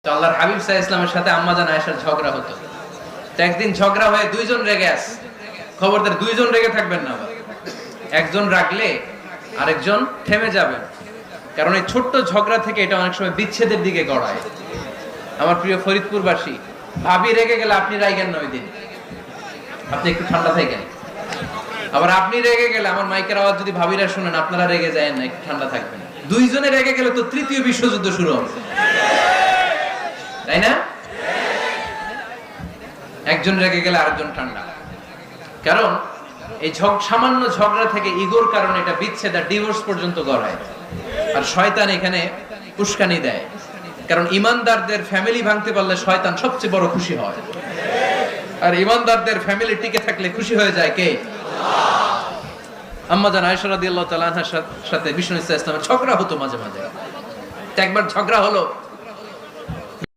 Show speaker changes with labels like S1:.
S1: তো আল্লাহর হাবিব সাল্লাল্লাহু আলাইহি ওয়াসাল্লামের সাথে আম্মা জান আয়েশার ঝগড়া হতো। তো একদিন ঝগড়া হয়ে দুইজন রেগে আছে। খবরদার দুইজন রেগে থাকবেন না। একজন রাগলে আরেকজন থেমে যাবেন, কারণ এই ছোট্ট ঝগড়া থেকে এটা অনেক সময় বিচ্ছেদের দিকে গড়ায়। আমার প্রিয় ফরিদপুরবাসী, ভাবি রেগে গেলে আপনি রাইগেন না, ওই দিন আপনি একটু ঠান্ডা থাকেন। আবার আপনি রেগে গেলে আমার মাইকের আওয়াজ যদি ভাবিরা শুনেন, আপনারা রেগে যায় না, একটু ঠান্ডা থাকবেন। দুইজনে রেগে গেলে তো তৃতীয় বিশ্বযুদ্ধ শুরু হবে, তাই না? একজন রেগে গেলে আরেকজন ঠান্ডা, কারণ এই সামান্য ঝগড়া থেকে ইগোর কারণে এটা বিচ্ছেদ আর ডিভোর্স পর্যন্ত গড়ায়। আর শয়তান এখানে উস্কানি দেয়, কারণ ইমানদারদের ফ্যামিলি ভাঙতে পারলে শয়তান সবচেয়ে বড় খুশি হয়। আর ইমানদারদের ফ্যামিলি টিকে থাকলে খুশি হয়ে যায় কে? আম্মা জান আয়েশা রাদিয়াল্লাহু তাআলা আনহার সাথে বিষ্ণু ইসলামের ঝগড়া হতো মাঝে মাঝে। একবার ঝগড়া হলো,